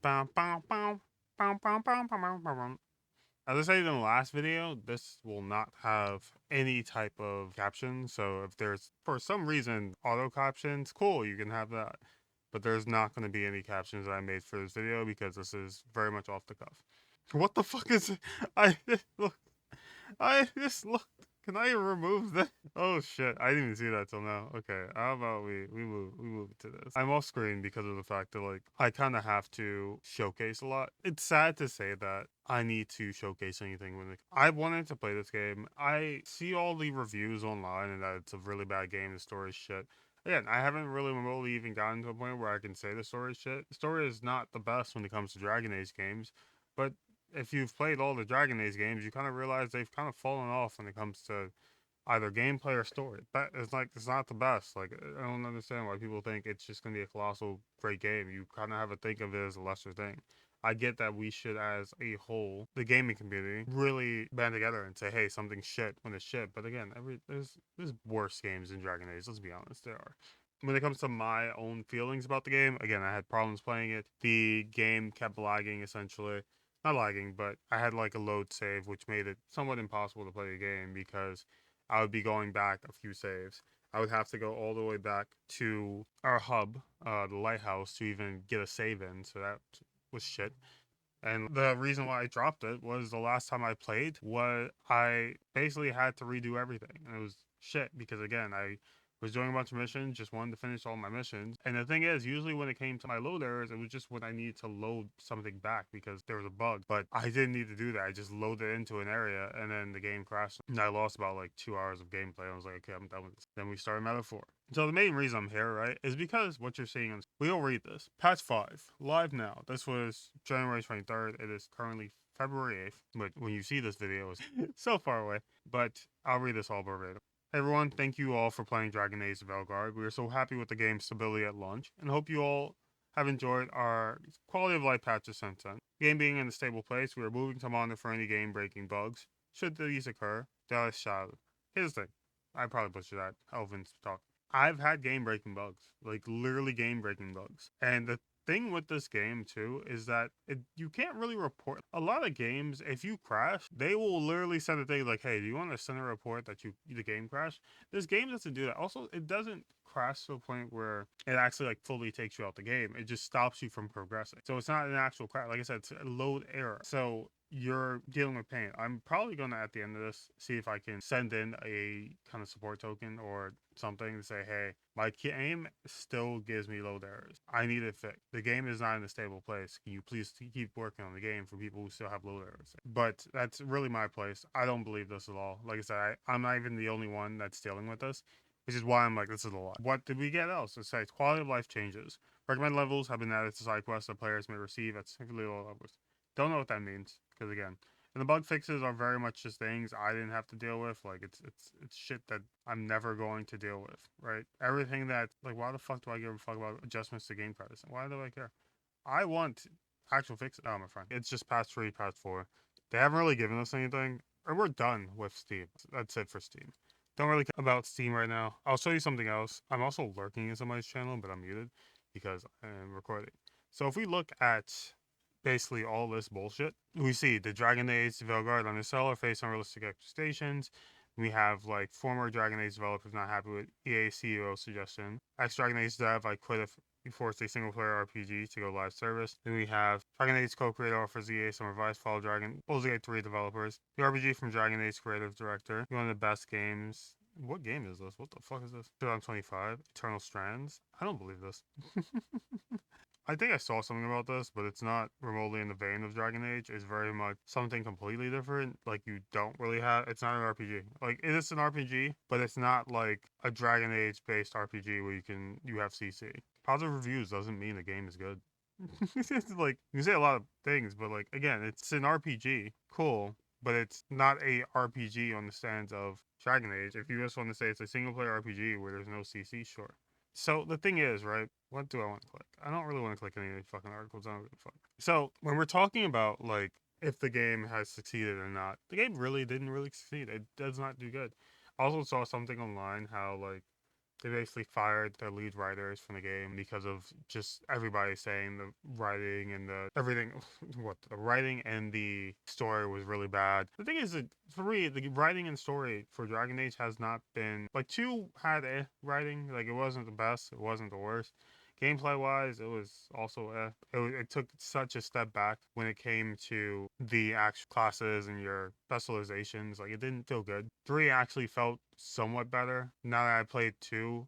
Bow, bow, bow, bow, bow, bow, bow, bow, bow. As I said in the last video, this will not have any type of caption. So if there's, for some reason, auto captions, cool, you can have that. But there's not going to be any captions that I made for this video because this is very much off the cuff. What the fuck is it? I look. I just looked. Can I remove that? Oh shit! I didn't even see that till now. Okay, how about we move to this? I'm off screen because of the fact that like I kind of have to showcase a lot. It's sad to say that I need to showcase anything when I wanted to play this game. I see all the reviews online and that it's a really bad game. The story is shit. Again, I haven't really remotely even gotten to a point where I can say the story is shit. The story is not the best when it comes to Dragon Age games, but if you've played all the Dragon Age games, you kind of realize they've kind of fallen off when it comes to either gameplay or story. But it's like it's not the best. Like I don't understand why people think it's just gonna be a colossal great game. You kind of have to think of it as a lesser thing. I get that we should, as a whole, the gaming community, really band together and say, "Hey, something's shit" when it's shit. But again, there's worse games than Dragon Age. Let's be honest, there are. When it comes to my own feelings about the game, again, I had problems playing it. The game kept lagging essentially. Not lagging, but I had like a load save, which made it somewhat impossible to play the game because I would be going back a few saves. I would have to go all the way back to our hub, the lighthouse, to even get a save in. So that was shit. And the reason why I dropped it was the last time I played, what I basically had to redo everything. And it was shit because again, I was doing a bunch of missions, just wanted to finish all my missions. And the thing is, usually when it came to my load errors, it was just when I needed to load something back because there was a bug. But I didn't need to do that. I just loaded into an area and then the game crashed. And I lost about like 2 hours of gameplay. I was like, okay, I'm done with this. Then we started Meta 4. So the main reason I'm here, right, is because what you're seeing on we'll read this. Patch 5, live now. This was January 23rd. It is currently February 8th. But when you see this video, it's so far away. But I'll read this all verbatim. Hey everyone, thank you all for playing Dragon Age Velguard. We are so happy with the game's stability at launch, and hope you all have enjoyed our quality of life patches since then. Game being in a stable place, we are moving to monitor for any game-breaking bugs. Should these occur, Dallas shout. Here's the thing. I probably butchered that. Elvin's talk. I've had game-breaking bugs. Like, literally game-breaking bugs. And the thing with this game too is that you can't really report a lot of games. If you crash, they will literally send a thing like, hey, do you want to send a report that the game crashed? This game doesn't do that. Also, it doesn't crash to a point where it actually like fully takes you out the game. It just stops you from progressing. So it's not an actual crash. Like I said, it's a load error. So you're dealing with pain. I'm probably gonna at the end of this see if I can send in a kind of support token or something to say, hey, my game still gives me load errors. I need it fixed. The game is not in a stable place. Can you please keep working on the game for people who still have load errors? But that's really my place. I don't believe this at all. Like I said, I'm not even the only one that's dealing with this, which is why I'm like, this is a lot. What did we get else? It says quality of life changes. Recommend levels have been added to side quests that players may receive at significantly low levels. Don't know what that means because again, and the bug fixes are very much just things I didn't have to deal with. Like it's shit that I'm never going to deal with, right? Everything that like, why the fuck do I give a fuck about adjustments to game pricing? Why do I care? I want actual fixes. Oh my friend, it's just patch 3, patch 4. They haven't really given us anything, or we're done with Steam. That's it for Steam. Don't really care about Steam right now. I'll show you something else. I'm also lurking in somebody's channel, but I'm muted because I'm recording. So if we look at basically all this bullshit, we see the Dragon Age Velguard on the seller face unrealistic expectations. We have like former Dragon Age developers not happy with EA CEO suggestion. Ex Dragon Age dev, I quit if you forced a single player RPG to go live service. Then we have Dragon Age co-creator offers EA some revised Fall Dragon Baldur's Gate 3 developers. The RPG from Dragon Age creative director. One of the best games. What game is this? What the fuck is this? 2025. Eternal Strands. I don't believe this. I think I saw something about this, but it's not remotely in the vein of Dragon Age. It's very much something completely different. Like you don't really have. It's not an RPG. Like it is an RPG, but it's not like a Dragon Age based RPG where you have CC. Positive reviews doesn't mean the game is good. It's like you say a lot of things, but like again, it's an RPG. Cool. But it's not a RPG on the stands of Dragon Age. If you just want to say it's a single player RPG where there's no CC, sure. So the thing is, right? What do I want to click? I don't really want to click any of these fucking articles. I don't give a fuck. So when we're talking about like if the game has succeeded or not, the game really didn't really succeed. It does not do good. I also saw something online how like They basically fired their lead writers from the game because of just everybody saying the writing and the everything. What the writing and the story was really bad. The thing is that for me, the writing and story for Dragon Age has not been like two had writing. Like it wasn't the best, it wasn't the worst. Gameplay wise, it was also it took such a step back when it came to the actual classes and your specializations. Like it didn't feel good. Three actually felt somewhat better now that I played two,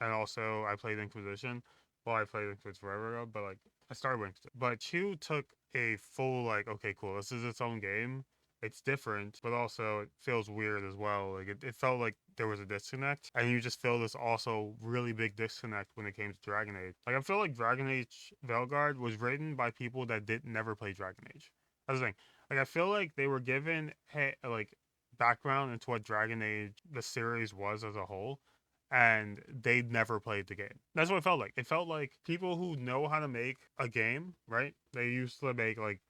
and also I played Inquisition. Well, I played Inquisition forever ago, but like I started with Inquisition. But two took a full like, okay, cool, this is its own game. It's different, but also it feels weird as well. Like it felt like there was a disconnect, and you just feel this also really big disconnect when it came to Dragon Age. Like I feel like Dragon Age Veilguard was written by people that did never play Dragon Age. That's the thing. Like I feel like they were given like background into what Dragon Age the series was as a whole, and they never played the game. That's what it felt like. It felt like people who know how to make a game, right? They used to make like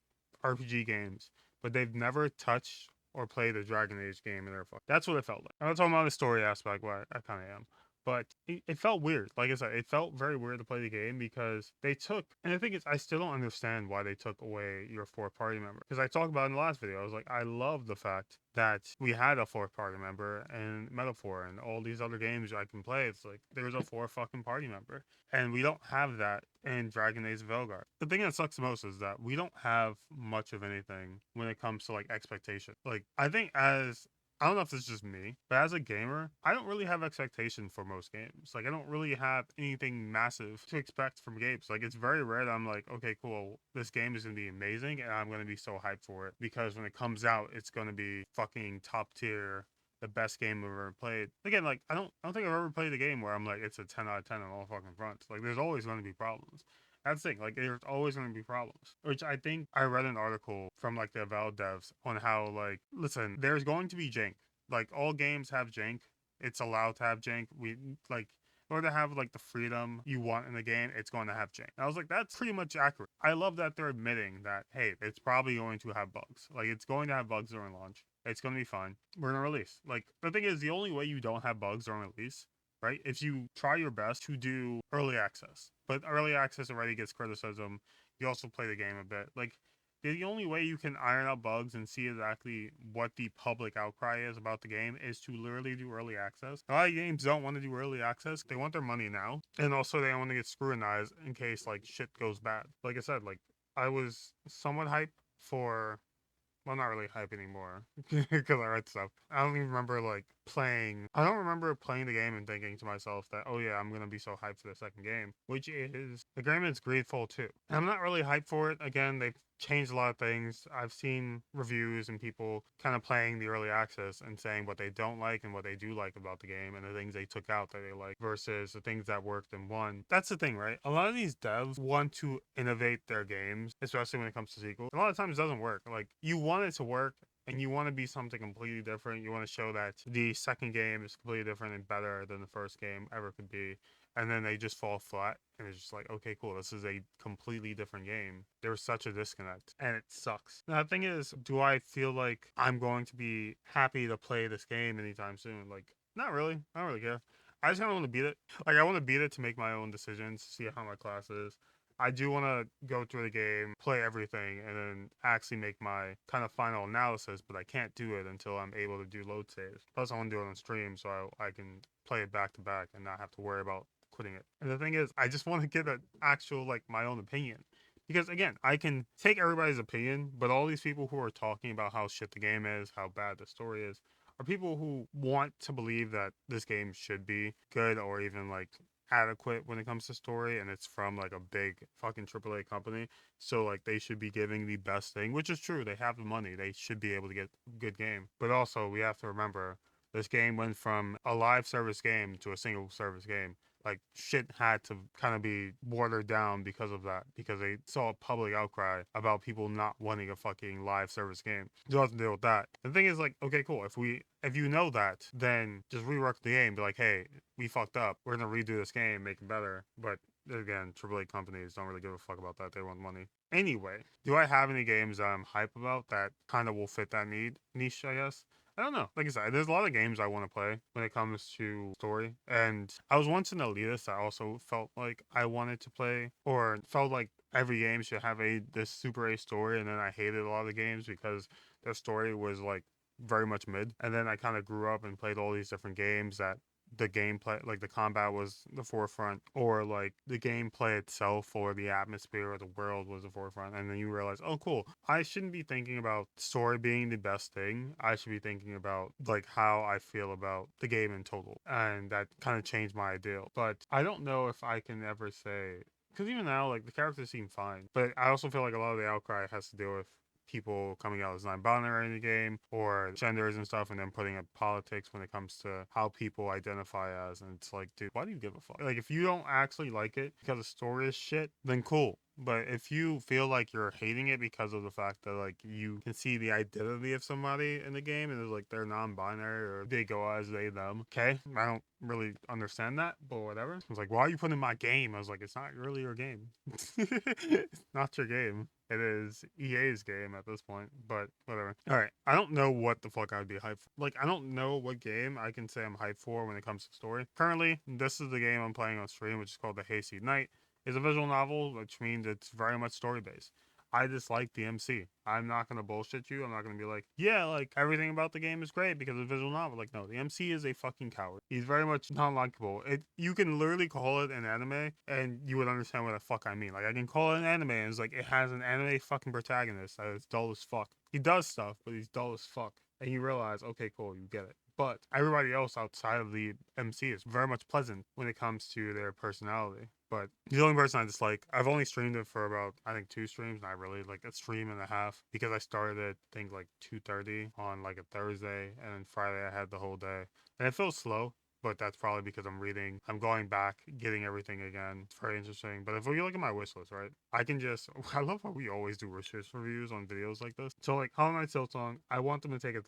RPG games, but they've never touched or played a Dragon Age game in their life. That's what it felt like. I'm not talking about the story aspect, what I kind of am. But it felt weird. Like I said, it felt very weird to play the game because they took, and the thing is, I still don't understand why they took away your fourth party member. Because I talked about it in the last video. I was like, I love the fact that we had a fourth party member in Metaphor and all these other games I can play. It's like there's a four fucking party member. And we don't have that in Dragon Age Veilguard. The thing that sucks the most is that we don't have much of anything when it comes to like expectation. Like I think as I don't know if this is just me, but as a gamer, I don't really have expectation for most games. Like I don't really have anything massive to expect from games. Like it's very rare that I'm like, okay, cool, this game is gonna be amazing and I'm gonna be so hyped for it because when it comes out, it's gonna be fucking top tier, the best game I've ever played. Again, like I don't think I've ever played a game where I'm like it's a 10 out of 10 on all fucking fronts. Like there's always going to be problems. That's the thing. Like there's always going to be problems. Which I think I read an article from like the Avowed devs on how like listen, there's going to be jank. Like all games have jank. It's allowed to have jank. We like in order to have like the freedom you want in the game, it's going to have jank. And I was like, that's pretty much accurate. I love that they're admitting that hey, it's probably going to have bugs. Like it's going to have bugs during launch. It's gonna be fine. We're gonna release. Like the thing is, the only way you don't have bugs during release, right? If you try your best to do early access, but early access already gets criticism. You also play the game a bit. Like the only way you can iron out bugs and see exactly what the public outcry is about the game is to literally do early access. A lot of games don't want to do early access. They want their money now, and also they don't want to get scrutinized in case like shit goes bad. Like I said, like I was somewhat hyped for well, not really hype anymore because I read stuff. I don't even remember like playing. I don't remember playing the game and thinking to myself that, oh yeah, I'm gonna be so hyped for the second game, which is the game is Greedfall 2. And I'm not really hyped for it. Again, they've changed a lot of things. I've seen reviews and people kind of playing the early access and saying what they don't like and what they do like about the game and the things they took out that they like versus the things that worked in one. That's the thing, right? A lot of these devs want to innovate their games, especially when it comes to sequels. A lot of times it doesn't work. Like you want it to work and you want to be something completely different. You want to show that the second game is completely different and better than the first game ever could be, and then they just fall flat and it's just like, okay, cool, this is a completely different game. There's such a disconnect and it sucks. Now the thing is, do I feel like I'm going to be happy to play this game anytime soon? Like not really. I don't really care. I just kind of want to beat it. Like I want to beat it to make my own decisions, see how my class is. I do want to go through the game, play everything, and then actually make my kind of final analysis, but I can't do it until I'm able to do load saves. Plus, I want to do it on stream so I can play it back to back and not have to worry about quitting it. And the thing is, I just want to get an actual, like, my own opinion. Because again, I can take everybody's opinion, but all these people who are talking about how shit the game is, how bad the story is, are people who want to believe that this game should be good or even like adequate when it comes to story, and it's from like a big fucking AAA company. So like they should be giving the best thing, which is true. They have the money. They should be able to get a good game. But also we have to remember this game went from a live service game to a single service game. Like shit had to kind of be watered down because of that, because they saw a public outcry about people not wanting a fucking live service game. You have to deal with that. The thing is like, okay, cool. If you know that, then just rework the game. Be like, hey, we fucked up. We're gonna redo this game, make it better. But again, AAA companies don't really give a fuck about that. They want money. Anyway, do I have any games that I'm hype about that kind of will fit that niche, I guess? I don't know. Like I said, there's a lot of games I want to play when it comes to story. And I was once an elitist. I also felt like I wanted to play, or felt like every game should have this super A story. And then I hated a lot of the games because the story was like very much mid. And then I kind of grew up and played all these different games that the gameplay, like the combat was the forefront, or like the gameplay itself or the atmosphere or the world was the forefront. And then you realize, oh, cool, I shouldn't be thinking about story being the best thing. I should be thinking about like how I feel about the game in total. And that kind of changed my ideal. But I don't know if I can ever say, because even now, like the characters seem fine, but I also feel like a lot of the outcry has to deal with people coming out as non-binary in the game or genders and stuff, and then putting up politics when it comes to how people identify as. And it's like, dude, why do you give a fuck? Like, if you don't actually like it because the story is shit, then cool. But if you feel like you're hating it because of the fact that like you can see the identity of somebody in the game and it's like they're non-binary or they go as they them, okay, I don't really understand that, but whatever. I was like, why are you putting in my game? I was like, it's not really your game. It's not your game. It is EA's game at this point, but whatever. All right, I don't know what the fuck I would be hyped for. Like, I don't know what game I can say I'm hyped for when it comes to story. Currently, this is the game I'm playing on stream, which is called The Hayseed Knight. It's a visual novel, which means it's very much story based. I dislike the MC. I'm not gonna bullshit you. I'm not gonna be like, yeah, like everything about the game is great because it's a visual novel. Like, no, the MC is a fucking coward. He's very much not likable. You can literally call it an anime and you would understand what the fuck I mean. Like, I can call it an anime and it's like it has an anime fucking protagonist that is dull as fuck. He does stuff, but he's dull as fuck. And you realize, okay, cool, you get it. But everybody else outside of the MC is very much pleasant when it comes to their personality. But the only person I dislike, I've only streamed it for about, I think, 2 streams, not really, like a stream and a half, because I started it, I think, like 2:30 on like a Thursday, and then Friday I had the whole day. And it feels slow, but that's probably because I'm reading. I'm going back, getting everything again. It's very interesting. But if we look at my wish list, right, I can just. I love how we always do wish list reviews on videos like this. So, like, Hollow Knight Silksong, I want them to take as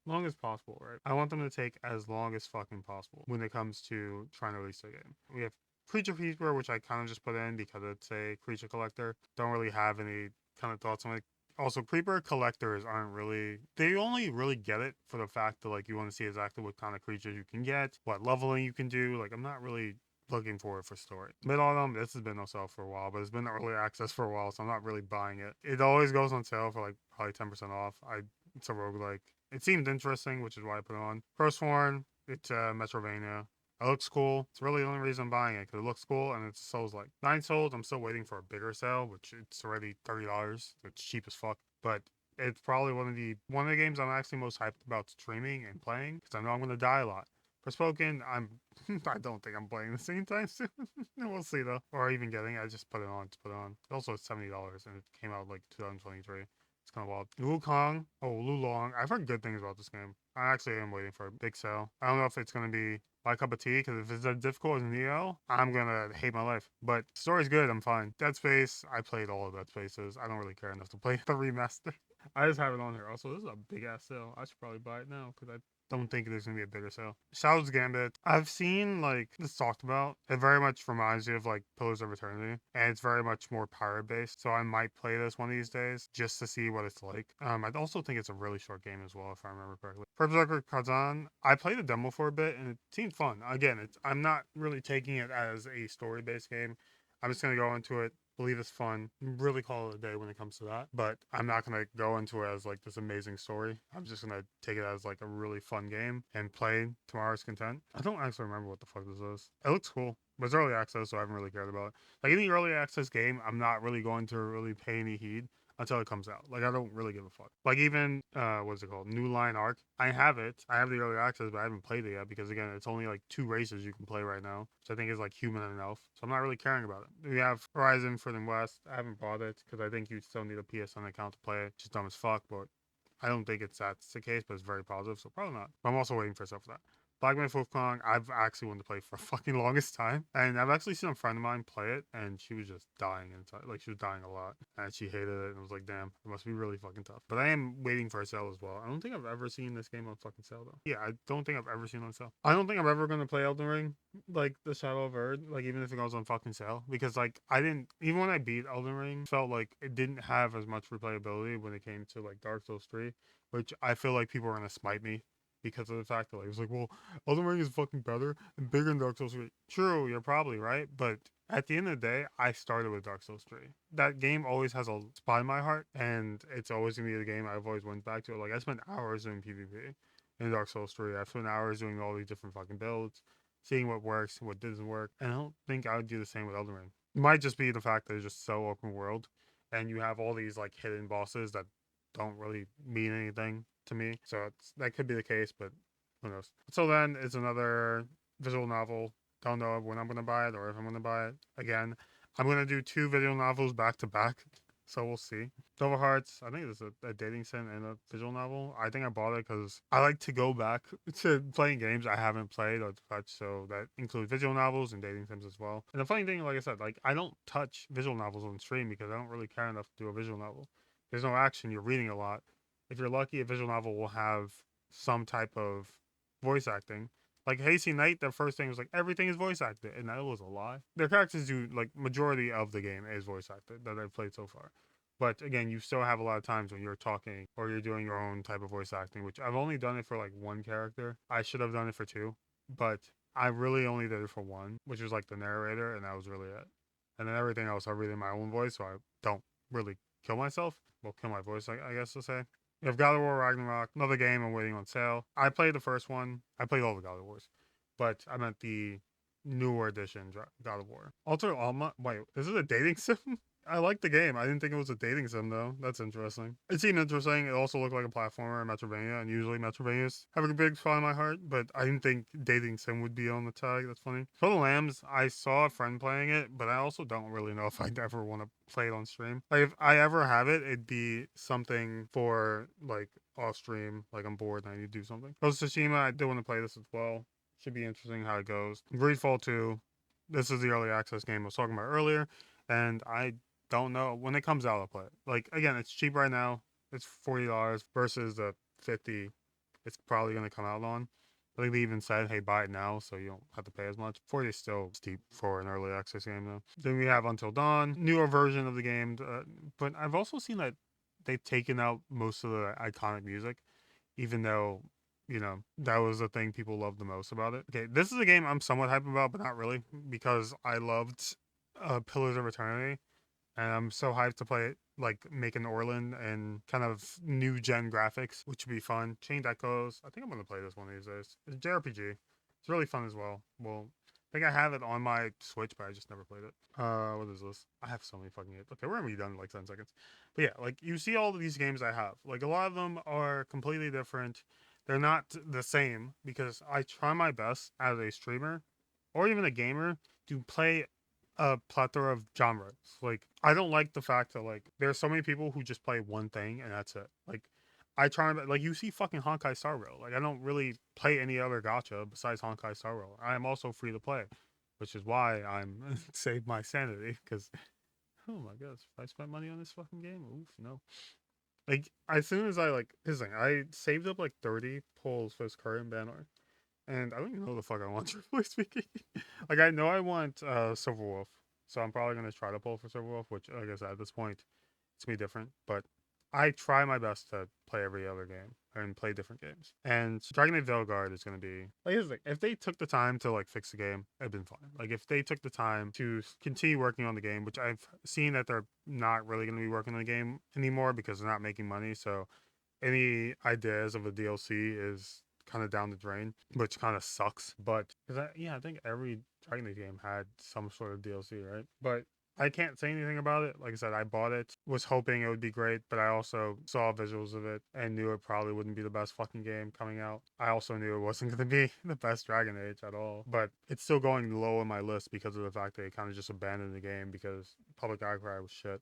long as possible, right? I want them to take as long as fucking possible when it comes to trying to release the game. We have Creature Feature, which I kind of just put in because it's a creature collector. Don't really have any kind of thoughts on it. Also, creeper collectors aren't really, they only really get it for the fact that like you want to see exactly what kind of creatures you can get, what leveling you can do. Like, I'm not really looking for it for story. Mid Autumn, this has been on sale for a while, but it's been early access for a while, so I'm not really buying it. It always goes on sale for like probably 10% off. It's a roguelike. It seemed interesting, which is why I put it on. Firstborn, it's Metrovania. It looks cool. It's really the only reason I'm buying it because it looks cool and it's Souls like 9 Souls. I'm still waiting for a bigger sale, which it's already $30. It's cheap as fuck, but it's probably one of the games I'm actually most hyped about streaming and playing because I know I'm gonna die a lot. Forspoken, I don't think I'm playing the same time soon. We'll see though, or even getting it. I just put it on to put it on. Also, it's $70 and it came out like 2023. It's kind of wild. Lulong. I've heard good things about this game. I actually am waiting for a big sale. I don't know if it's gonna be my cup of tea because if it's as difficult as Neo, I'm gonna hate my life. But the story's good. I'm fine. Dead Space. I played all of Dead Spaces. I don't really care enough to play the remaster. I just have it on here. Also, this is a big ass sale. I should probably buy it now because I don't think there's gonna be a bigger sale. Shadow's Gambit. I've seen like this talked about. It very much reminds me of like Pillars of Eternity, and it's very much more pirate based. So I might play this one of these days just to see what it's like. I also think it's a really short game as well, if I remember correctly. Berserker Kazan. I played the demo for a bit and it seemed fun. Again, I'm not really taking it as a story based game. I'm just gonna go into it, believe it's fun, really call it a day when it comes to that. But I'm not gonna go into it as like this amazing story. I'm just gonna take it as like a really fun game and play tomorrow's content. I don't actually remember what the fuck this is. It looks cool, but it's early access, so I haven't really cared about it. Like any early access game, I'm not really going to really pay any heed until it comes out. Like, I don't really give a fuck. Like, even what's it called, New Line Arc. I have it. I have the early access, but I haven't played it yet because again, it's only like 2 races you can play right now, which I think is like human and elf. So I'm not really caring about it. We have Horizon Forbidden West. I haven't bought it because I think you still need a PSN account to play it. It's just dumb as fuck, but I don't think that's the case, but it's very positive, so probably not. But I'm also waiting for stuff for that. Black Myth Wukong, I've actually wanted to play for a fucking longest time. And I've actually seen a friend of mine play it, and she was just dying inside. Like, she was dying a lot. And she hated it, and I was like, damn, it must be really fucking tough. But I am waiting for a sale as well. I don't think I've ever seen this game on fucking sale, though. Yeah, I don't think I've ever seen it on sale. I don't think I'm ever going to play Elden Ring, like, the Shadow of Erd, like, even if it goes on fucking sale. Because, like, I didn't, even when I beat Elden Ring, felt like it didn't have as much replayability when it came to, like, Dark Souls 3, which I feel like people are going to smite me because of the fact that like, it was like, well, Elden Ring is fucking better and bigger than Dark Souls 3. True, you're probably right, but at the end of the day, I started with Dark Souls 3. That game always has a spot in my heart, and it's always gonna be the game I've always went back to. Like I spent hours doing PvP in Dark Souls 3. I've spent hours doing all these different fucking builds, seeing what works, what doesn't work, and I don't think I would do the same with Elden Ring. It might just be the fact that it's just so open world, and you have all these like hidden bosses that don't really mean anything to me. So that could be the case, but who knows? So then it's another visual novel. Don't know when I'm gonna buy it or if I'm gonna buy it. Again, I'm gonna do two visual novels back to back. So we'll see. Silver Hearts, I think it's a dating sim and a visual novel. I think I bought it because I like to go back to playing games I haven't played or touched. So that includes visual novels and dating sims as well. And the funny thing, like I said, like I don't touch visual novels on stream because I don't really care enough to do a visual novel. There's no action. You're reading a lot. If you're lucky, a visual novel will have some type of voice acting. Like Hasty Knight, the first thing was like everything is voice acted, and that was a lie. Their characters do like majority of the game is voice acted that I've played so far. But again, you still have a lot of times when you're talking or you're doing your own type of voice acting, which I've only done it for like one character. I should have done it for two, but I really only did it for one, which was like the narrator, and that was really it. And then everything else I read in my own voice, so I don't really kill myself. Well, kill my voice, I guess to say. We have God of War Ragnarok, another game I'm waiting on sale. I played the first one. I played all the God of Wars, but I meant the newer edition God of War. Alter Alma. Wait, is it a dating sim? I like the game. I didn't think it was a dating sim though. That's interesting. It seemed interesting. It also looked like a platformer in Metrovania, and usually Metrovanias have a big spot in my heart, but I didn't think dating sim would be on the tag. That's funny. For the Lambs, I saw a friend playing it, but I also don't really know if I'd ever want to play it on stream. Like if I ever have it, it'd be something for like off stream. Like I'm bored and I need to do something. Ghost of Tsushima, I do want to play this as well. Should be interesting how it goes. Greedfall 2. This is the early access game I was talking about earlier, and I don't know when it comes out. I'll play it. Like again, it's cheap right now. It's $40 versus the 50. It's probably gonna come out on. I think they even said, "Hey, buy it now, so you don't have to pay as much." 40 is still steep for an early access game, though. Then we have Until Dawn, newer version of the game, but I've also seen that they've taken out most of the iconic music, even though that was the thing people loved the most about it. Okay, this is a game I'm somewhat hyped about, but not really because I loved Pillars of Eternity, and I'm so hyped to play it, like making Orland and kind of new gen graphics, which would be fun. Chained Echoes. I think I'm gonna play this one of these days. It's a JRPG. It's really fun as well. Well, I think I have it on my Switch, but I just never played it. What is this? I have so many fucking games. Okay, we're gonna be done in like 10 seconds. But yeah, like you see all of these games I have. Like a lot of them are completely different. They're not the same because I try my best as a streamer or even a gamer to play a plethora of genres. Like I don't like the fact that like there's so many people who just play one thing and that's it. Like I try like you see fucking Honkai Star Rail. Like I don't really play any other gacha besides Honkai Star Rail. I am also free to play, which is why I'm save my sanity because oh my gosh, if I spent money on this fucking game, oof, no. Like as soon as I like this thing, I saved up like 30 pulls for this current banner. And I don't even know the fuck I want, truthfully speaking. Like, I know I want Silver Wolf, so I'm probably going to try to pull for Silver Wolf, which, like I said, at this point, it's going to be different. But I try my best to play every other game and play different games. And Dragon Age Veilguard is going to be, like, here's the thing. If they took the time to, like, fix the game, it'd been fine. Like, if they took the time to continue working on the game, which I've seen that they're not really going to be working on the game anymore because they're not making money, so any ideas of a DLC is kind of down the drain, which kind of sucks. But because I think every Dragon Age game had some sort of DLC, right? But I can't say anything about it. Like I said, I bought it, was hoping it would be great, but I also saw visuals of it and knew it probably wouldn't be the best fucking game coming out. I also knew it wasn't going to be the best Dragon Age at all, but it's still going low on my list because of the fact that it kind of just abandoned the game because public outcry was shit.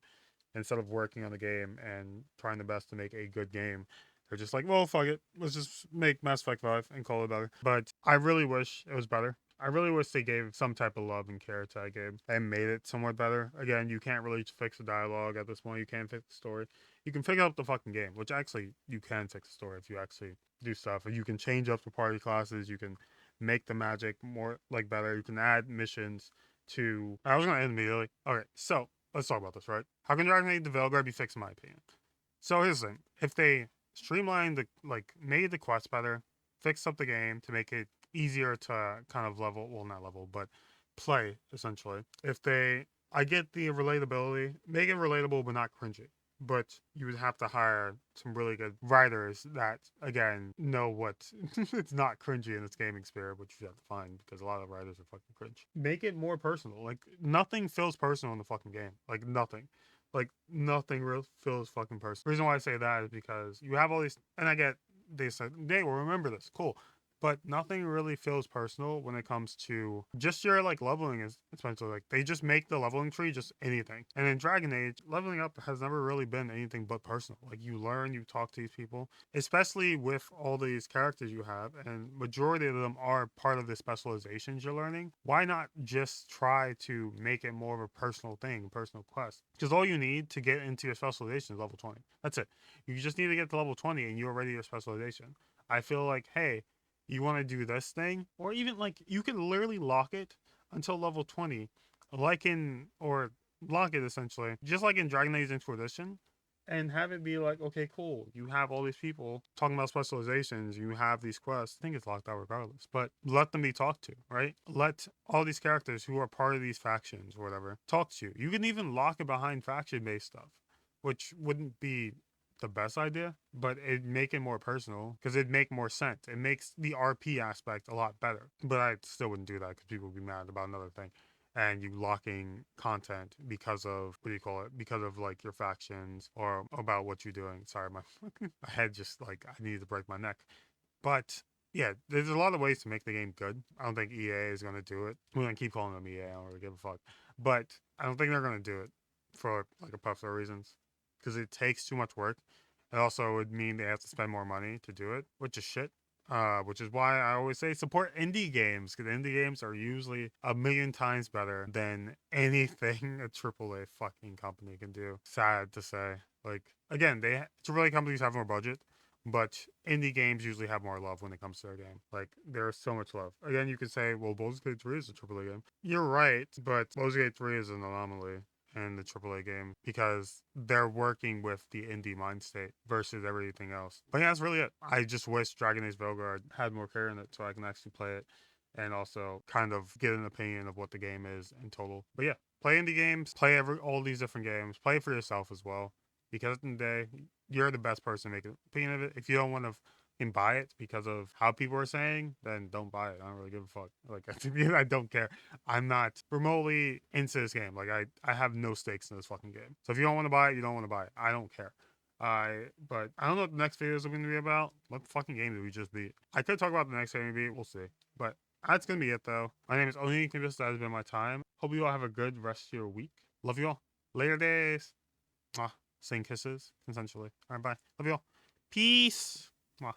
Instead of working on the game and trying the best to make a good game, they're just like, well, fuck it. Let's just make Mass Effect 5 and call it better. But I really wish it was better. I really wish they gave some type of love and care to that game and made it somewhat better. Again, you can't really fix the dialogue at this point. You can't fix the story. You can fix up the fucking game, which actually you can fix the story if you actually do stuff. You can change up the party classes. You can make the magic more like better. You can add missions to. I was gonna end immediately. Okay, so let's talk about this, right? How can Dragon Age the Veilguard be fixed, in my opinion? So here's the thing: if they streamlined the made the quest better, fix up the game to make it easier to kind of level, well, not level, but play, essentially. If they, I get the relatability, make it relatable but not cringy. But you would have to hire some really good writers that, again, know what it's not cringy in its gaming spirit, which you have to find because a lot of writers are fucking cringe. Make it more personal. Like, nothing feels personal in the fucking game. Like, nothing. Like, nothing real feels fucking personal. The reason why I say that is because you have all these, and I get, they said, they will remember this. Cool. But nothing really feels personal when it comes to just your like leveling is essentially like they just make the leveling tree just anything. And in Dragon Age, leveling up has never really been anything but personal. Like you learn, you talk to these people, especially with all these characters you have, and majority of them are part of the specializations you're learning. Why not just try to make it more of a personal thing, personal quest? Because all you need to get into your specialization is level 20. That's it. You just need to get to level 20 and you're already your specialization. I feel like, hey, you want to do this thing, or even like you can literally lock it until level 20, like in, or lock it essentially, just like in Dragon Age Inquisition, and have it be like, okay, cool, you have all these people talking about specializations, you have these quests. I think it's locked out regardless, but let them be talked to, right? Let all these characters who are part of these factions or whatever talk to you. You can even lock it behind faction based stuff, which wouldn't be the best idea, but it'd make it more personal because it'd make more sense. It makes the RP aspect a lot better. But I still wouldn't do that because people would be mad about another thing. And you locking content because of, what do you call it? Because of like your factions or about what you're doing. Sorry, my, my head just like, I need to break my neck. But yeah, there's a lot of ways to make the game good. I don't think EA is going to do it. We're going to keep calling them EA. I don't really give a fuck. But I don't think they're going to do it for like a plethora of reasons because it takes too much work. It also would mean they have to spend more money to do it, which is shit. Which is why I always say support indie games because indie games are usually a million times better than anything a AAA fucking company can do. Sad to say. Like again, AAA companies have more budget, but indie games usually have more love when it comes to their game. Like there's so much love. Again, you could say, well, Baldur's Gate 3 is a AAA game. You're right, but Baldur's Gate 3 is an anomaly in the AAA game because they're working with the indie mind state versus everything else. But yeah, that's really it. I just wish Dragon Age Velguard had more care in it so I can actually play it and also kind of get an opinion of what the game is in total. But yeah, play indie games, play all these different games, play for yourself as well. Because at the end of the day, you're the best person to make an opinion of it. If you don't want to and buy it because of how people are saying, then don't buy it. I don't really give a fuck. Like I don't care. I'm not remotely into this game. Like I have no stakes in this fucking game. So if you don't want to buy it, you don't want to buy it. I don't care. But I don't know what the next videos are going to be about. What fucking game did we just beat? I could talk about the next game we beat. We'll see. But that's going to be it though. My name is Oni Kimbis. That has been my time. Hope you all have a good rest of your week. Love you all. Later days. Mwah. Sing kisses consensually. All right, bye. Love you all. Peace. Mwah.